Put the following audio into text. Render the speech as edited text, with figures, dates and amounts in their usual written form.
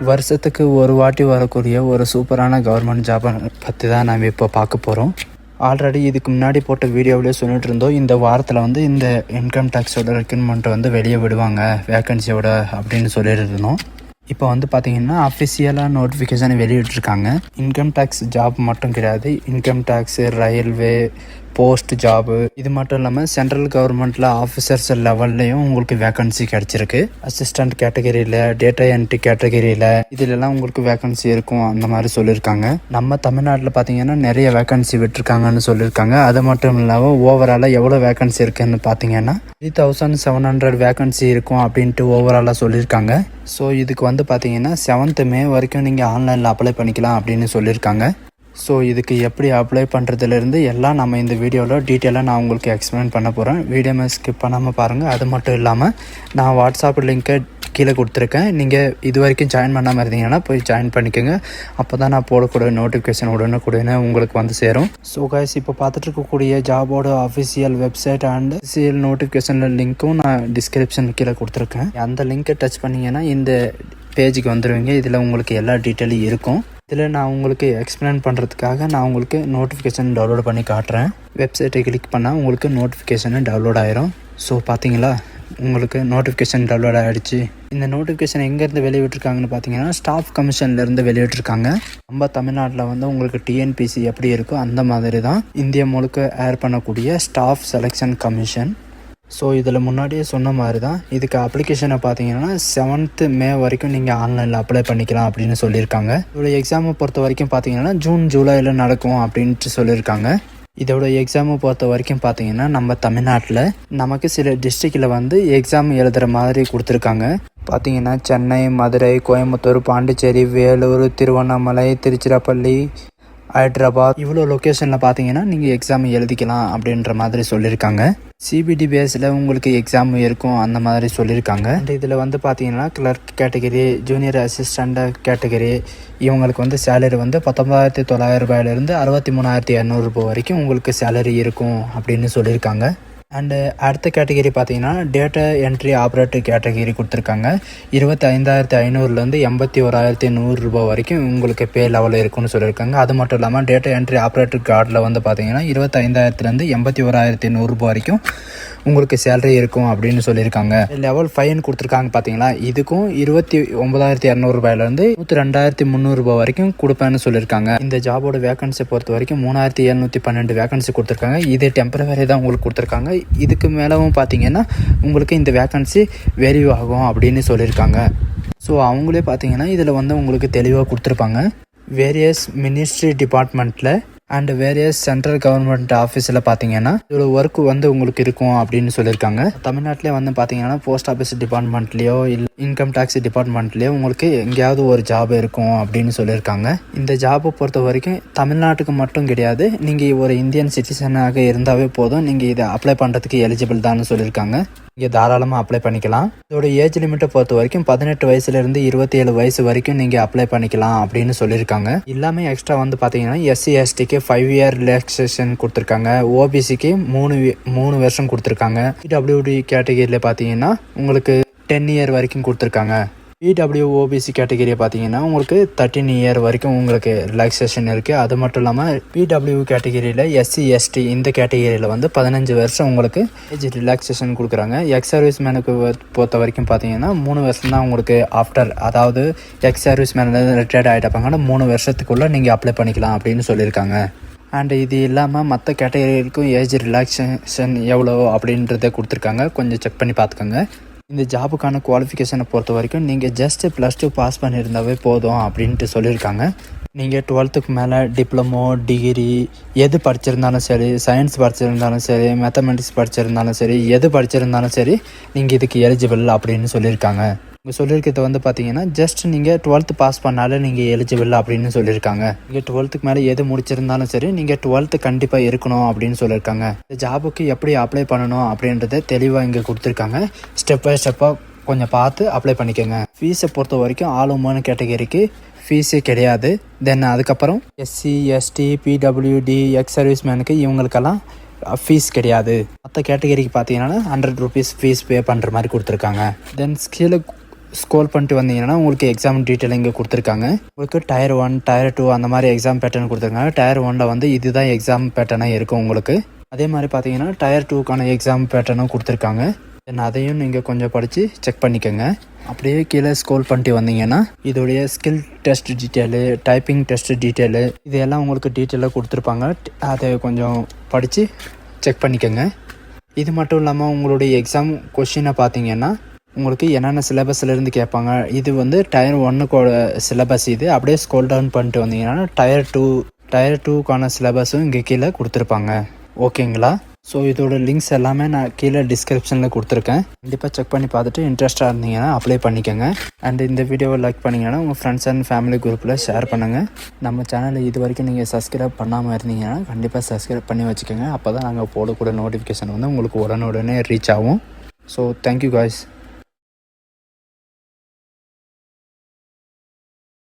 வருஷத்துக்கு ஒரு வாட்டி வரக்கூடிய ஒரு சூப்பரான கவர்மெண்ட் ஜாபை பற்றி தான் நம்ம இப்போ பார்க்க போகிறோம். ஆல்ரெடி இதுக்கு முன்னாடி போட்ட வீடியோவிலே சொல்லிட்டு இருந்தோம், இந்த வாரத்தில் வந்து இந்த இன்கம் டேக்ஸோட ரெக்ரூட்மெண்ட் வந்து வெளியே விடுவாங்க வேக்கன்சியோட அப்படின்னு சொல்லிட்டு இருந்தோம். இப்போ வந்து பார்த்திங்கன்னா அஃபிஷியலாக நோட்டிஃபிகேஷன் வெளியிட்ருக்காங்க. இன்கம் டேக்ஸ் ஜாப் மட்டும் கிடையாது, income tax, railway, post job, இது மட்டும் இல்லாமல் சென்ட்ரல் கவர்மெண்ட்டில் ஆஃபீஸர்ஸ் லெவல்லையும் உங்களுக்கு வேக்கன்சி கிடச்சிருக்கு. அசிஸ்டண்ட் கேட்டகரியில், டேட்டா என்ட்ரி கேட்டகரியில் இதிலெல்லாம் உங்களுக்கு வேக்கன்சி இருக்கும் அந்த மாதிரி சொல்லியிருக்காங்க. நம்ம தமிழ்நாட்டில் பார்த்தீங்கன்னா நிறைய வேக்கன்சி விட்டுருக்காங்கன்னு சொல்லியிருக்காங்க. அது மட்டும் இல்லாமல் ஓவராலாக எவ்வளோ வேக்கன்சி இருக்குன்னு பார்த்தீங்கன்னா 3700 வேக்கன்சி இருக்கும் அப்படின்ட்டு ஓவராலாக சொல்லியிருக்காங்க. ஸோ இதுக்கு வந்து பார்த்தீங்கன்னா 7th May வரைக்கும் நீங்கள் ஆன்லைனில் அப்ளை பண்ணிக்கலாம் அப்படின்னு சொல்லியிருக்காங்க. ஸோ இதுக்கு எப்படி அப்ளை பண்ணுறதுலேருந்து எல்லாம் நம்ம இந்த வீடியோவில் டீட்டெயிலாக நான் உங்களுக்கு எக்ஸ்பிளைன் பண்ண போகிறேன். வீடியோ ஸ்கிப் பண்ணாமல் பாருங்கள். அது மட்டும் இல்லாமல் நான் வாட்ஸ்அப் லிங்க்கை கீழே கொடுத்துருக்கேன். நீங்கள் இது வரைக்கும் ஜாயின் பண்ணாமல் இருந்தீங்கன்னா போய் ஜாயின் பண்ணிக்கோங்க. அப்போ தான் நான் போடக்கூடிய நோட்டிஃபிகேஷன் உடனே உங்களுக்கு வந்து சேரும். ஸோ கைஸ், இப்போ பார்த்துட்டு இருக்கக்கூடிய ஜாபோட அஃபிஷியல் வெப்சைட் அண்ட் அஃபிஷியல் நோட்டிஃபிகேஷனில் லிங்க்கும் நான் டிஸ்கிரிப்ஷன் கீழே கொடுத்துருக்கேன். அந்த லிங்க்கை டச் பண்ணிங்கன்னா இந்த பேஜுக்கு வந்துடுவீங்க. இதில் உங்களுக்கு எல்லா டீட்டெயிலும் இருக்கும். இதில் நான் உங்களுக்கு எக்ஸ்பிளைன் பண்ணுறதுக்காக நான் உங்களுக்கு நோட்டிஃபிகேஷன் டவுன்லோட் பண்ணி காட்டுறேன். வெப்சைட்டை கிளிக் பண்ணால் உங்களுக்கு நோட்டிஃபிகேஷனு டவுன்லோட் ஆயிரும். ஸோ பார்த்தீங்களா, உங்களுக்கு நோட்டிஃபிகேஷன் டவுன்லோட் ஆகிடுச்சு. இந்த நோட்டிஃபிகேஷன் எங்கேருந்து வெளியிட்ருக்காங்கன்னு பார்த்தீங்கன்னா ஸ்டாஃப் கமிஷன்லேருந்து வெளியிட்ருக்காங்க. நம்ம தமிழ்நாட்டில் வந்து உங்களுக்கு டிஎன்பிசி எப்படி இருக்கோ அந்த மாதிரி தான் இந்தியா முழுக்க ஏர் பண்ணக்கூடிய ஸ்டாஃப் செலெக்ஷன் கமிஷன். ஸோ இதில் முன்னாடியே சொன்ன மாதிரி தான் இதுக்கு அப்ளிகேஷனை பார்த்தீங்கன்னா 7th May வரைக்கும் நீங்கள் ஆன்லைனில் அப்ளை பண்ணிக்கலாம் அப்படின்னு சொல்லியிருக்காங்க. இதோட எக்ஸாமை பொறுத்த வரைக்கும் பார்த்தீங்கன்னா ஜூன் ஜூலையில் நடக்கும் அப்படின்ட்டு சொல்லியிருக்காங்க. இதோட எக்ஸாமை பொறுத்த வரைக்கும் பார்த்தீங்கன்னா நம்ம தமிழ்நாட்டில் நமக்கு சில டிஸ்ட்ரிக்டில் வந்து எக்ஸாம் எழுதுகிற மாதிரி கொடுத்துருக்காங்க. பார்த்தீங்கன்னா சென்னை, மதுரை, கோயம்புத்தூர், பாண்டிச்சேரி, வேலூர், திருவண்ணாமலை, திருச்சிராப்பள்ளி, ஹைதராபாத், இவ்வளோ லொக்கேஷனில் பார்த்தீங்கன்னா நீங்கள் எக்ஸாம் எழுதிக்கலாம் அப்படின்ற மாதிரி சொல்லியிருக்காங்க. சிபிடி பேஸில் உங்களுக்கு எக்ஸாம் இருக்கும் அந்த மாதிரி சொல்லியிருக்காங்க. அண்ட் இதில் வந்து பார்த்தீங்கன்னா clerk category, junior assistant category இவங்களுக்கு வந்து சேலரி வந்து 19,900 ரூபாயிலிருந்து 63,200 வரைக்கும் உங்களுக்கு சேலரி இருக்கும் அப்படின்னு சொல்லியிருக்காங்க. அண்டு அடுத்த கேட்டகரி பார்த்தீங்கன்னா டேட்டா என்ட்ரி ஆப்ரேட்டர் கேட்டகரி கொடுத்துருக்காங்க. 25,500லேருந்து 81,100 வரைக்கும் உங்களுக்கு பே லெவலில் இருக்குன்னு சொல்லியிருக்காங்க. அது மட்டும் இல்லாமல் டேட்டா என்ட்ரி ஆப்ரேட்டர் கார்டில் வந்து பார்த்தீங்கன்னா 25,000லேருந்து 81,100 வரைக்கும் உங்களுக்கு சேலரி இருக்கும் அப்படின்னு சொல்லியிருக்காங்க. லெவல் 5 கொடுத்துருக்காங்க பார்த்தீங்களா, இதுக்கும் 29,200 102,300 வரைக்கும் கொடுப்பேன்னு சொல்லியிருக்காங்க. இந்த ஜாபோட வேகன்சி பொறுத்த வரைக்கும் 3,712 வேகன்சி கொடுத்துருக்காங்க. இது டெம்பரவரி தான் உங்களுக்கு கொடுத்துருக்காங்க. இதுக்கு மேலவும் பார்த்தீங்கன்னா உங்களுக்கு இந்த வேக்கன்சி வேரி ஆகும் அப்படின்னு சொல்லியிருக்காங்க. ஸோ அவங்களே பார்த்தீங்கன்னா இதில் வந்து உங்களுக்கு தெளிவாக கொடுத்துருப்பாங்க. வேரியஸ் மினிஸ்ட்ரி டிபார்ட்மெண்ட்டில் அண்ட் வேரியஸ் சென்ட்ரல் கவர்மெண்ட் ஆஃபீஸில் பார்த்தீங்கன்னா இதோட ஒர்க் வந்து உங்களுக்கு இருக்கும் அப்படின்னு சொல்லியிருக்காங்க. தமிழ்நாட்டிலே வந்து பார்த்தீங்கன்னா போஸ்ட் ஆஃபீஸ் டிபார்ட்மெண்ட்லேயோ இல்லை இன்கம் டேக்ஸ் டிபார்ட்மெண்ட்லேயோ உங்களுக்கு எங்கேயாவது ஒரு ஜாப் இருக்கும் அப்படின்னு சொல்லியிருக்காங்க. இந்த ஜாபை பொறுத்த வரைக்கும் தமிழ்நாட்டுக்கு மட்டும் கிடையாது, நீங்கள் ஒரு இந்தியன் சிட்டிசனாக இருந்தாவே போதும், நீங்கள் இதை அப்ளை பண்ணுறதுக்கு எலிஜிபிள் தான் சொல்லியிருக்காங்க. நீங்கள் தாராளமாக அப்ளை பண்ணிக்கலாம். இதோட ஏஜ் லிமிட்டை பொறுத்த வரைக்கும் 18 வயசுலேருந்து 27 வயசு வரைக்கும் நீங்கள் அப்ளை பண்ணிக்கலாம் அப்படின்னு சொல்லியிருக்காங்க. எல்லாமே எக்ஸ்ட்ரா வந்து பார்த்தீங்கன்னா SC STக்கு 5 year ரிலாக்ஸேஷன் கொடுத்துருக்காங்க. OBCக்கு 3 வருஷம் கொடுத்துருக்காங்க. PWD கேட்டகரியில் பார்த்தீங்கன்னா உங்களுக்கு 10 year வரைக்கும் கொடுத்துருக்காங்க. PWOBC கேட்டகரியை பார்த்தீங்கன்னா உங்களுக்கு 13 year வரைக்கும் உங்களுக்கு ரிலாக்ஸேஷன் இருக்குது. அது மட்டும் இல்லாமல் PW கேட்டகரியில் SC ST இந்த கேட்டகரியில் வந்து 15 வருஷம் உங்களுக்கு ஏஜ் ரிலாக்ஸேஷன் கொடுக்குறாங்க. எக்ஸ் சர்வீஸ் மேனுக்கு பொறுத்த வரைக்கும் பார்த்தீங்கன்னா 3 வருஷம் தான் உங்களுக்கு ஆஃப்டர், அதாவது எக்ஸ் சர்வீஸ் மேன் ரிட்டையர்ட் ஆகிட்டப்பாங்கன்னா 3 வருஷத்துக்குள்ளே நீங்கள் அப்ளை பண்ணிக்கலாம் அப்படின்னு சொல்லியிருக்காங்க. அண்ட் இது இல்லாமல் மற்ற கேட்டகரிக்கும் ஏஜ் ரிலாக்ஸேஷன் எவ்வளோ அப்படின்றத கொடுத்துருக்காங்க. கொஞ்சம் செக் பண்ணி பார்த்துக்கோங்க. இந்த ஜாபுக்கான குவாலிஃபிகேஷனை பொறுத்த வரைக்கும் நீங்கள் ஜஸ்ட்டு +2 பாஸ் பண்ணியிருந்தாவே போதும் அப்படின்ட்டு சொல்லியிருக்காங்க. நீங்கள் 12th மேலே டிப்ளமோ, டிகிரி எது படிச்சிருந்தாலும் சரி, சயின்ஸ் படிச்சிருந்தாலும் சரி, மேத்தமெட்டிக்ஸ் படிச்சிருந்தாலும் சரி, எது படிச்சிருந்தாலும் சரி நீங்கள் இதுக்கு எலிஜிபிள் அப்படின்னு சொல்லியிருக்காங்க. இங்கே சொல்லியிருக்கிறது வந்து பார்த்தீங்கன்னா ஜஸ்ட் நீங்கள் 12th பாஸ் பண்ணாலே நீங்கள் எலிஜிபிள் அப்படின்னு சொல்லியிருக்காங்க. நீங்கள் 12th மேலே எது முடிச்சிருந்தாலும் சரி நீங்கள் 12th கண்டிப்பாக இருக்கணும் அப்படின்னு சொல்லியிருக்காங்க. இந்த ஜாபுக்கு எப்படி அப்ளை பண்ணணும் அப்படின்றத தெளிவாக இங்கே கொடுத்துருக்காங்க. ஸ்டெப் பை ஸ்டெப்பாக கொஞ்சம் பார்த்து அப்ளை பண்ணிக்கோங்க. ஃபீஸை பொறுத்த வரைக்கும் ஆல் உமன் கேட்டகரிக்கு ஃபீஸே கிடையாது. தென் அதுக்கப்புறம் SC ST PWD ex service மேனுக்கு இவங்களுக்கெல்லாம் ஃபீஸ் கிடையாது. மற்ற கேட்டகரிக்கு பார்த்தீங்கன்னா 100 rupees ஃபீஸ் பே பண்ணுற மாதிரி கொடுத்துருக்காங்க. தென் ஸ்க்ரோல் பண்ணிட்டு வந்தீங்கன்னா உங்களுக்கு எக்ஸாம் டீட்டெயில் இங்கே கொடுத்துருக்காங்க. உங்களுக்கு டயர் 1 டயர் 2 அந்த மாதிரி எக்ஸாம் பேட்டர்ன் கொடுத்துருக்காங்க. டயர் 1ல் வந்து இதுதான் எக்ஸாம் பேட்டர்னாக இருக்கும் உங்களுக்கு. அதே மாதிரி பார்த்தீங்கன்னா டயர் 2க்கான எக்ஸாம் பேட்டர்னும் கொடுத்துருக்காங்க. தென் அதையும் நீங்கள் கொஞ்சம் படித்து செக் பண்ணிக்கோங்க. அப்படியே கீழே ஸ்க்ரோல் பண்ணிட்டு வந்தீங்கன்னா இதோடைய skill test detail, typing test detail இது எல்லாம் உங்களுக்கு டீட்டெயிலாக கொடுத்துருப்பாங்க. அதை கொஞ்சம் படித்து செக் பண்ணிக்கோங்க. இது மட்டும் இல்லாமல் உங்களுடைய எக்ஸாம் கொஷினை பார்த்தீங்கன்னா உங்களுக்கு என்னென்ன சிலபஸ்லேருந்து கேட்பாங்க. இது வந்து டயர் 1க்கோட சிலபஸ். இது அப்படியே ஸ்க்ரோல் டவுன் பண்ணிட்டு வந்தீங்கன்னா டயர் 2க்கான சிலபஸும் இங்கே கீழே கொடுத்துருப்பாங்க. ஓகேங்களா? ஸோ இதோட லிங்க்ஸ் எல்லாமே நான் கீழே டிஸ்கிரிப்ஷனில் கொடுத்துருக்கேன். கண்டிப்பாக செக் பண்ணி பார்த்துட்டு இன்ட்ரெஸ்ட்டாக இருந்தீங்கன்னா அப்ளை பண்ணிக்கோங்க. அண்ட் இந்த வீடியோவை லைக் பண்ணிங்கன்னா உங்கள் ஃப்ரெண்ட்ஸ் அண்ட் ஃபேமிலி குரூப்பில் ஷேர் பண்ணுங்கள். நம்ம சேனலை இது வரைக்கும் நீங்கள் சப்ஸ்கிரைப் பண்ணாமல் இருந்தீங்கன்னா கண்டிப்பாக சப்ஸ்கிரைப் பண்ணி வச்சுக்கோங்க. அப்போ தான் நாங்கள் போடக்கூடிய நோட்டிஃபிகேஷன் வந்து உங்களுக்கு உடனே ரீச் ஆகும். So thank you guys.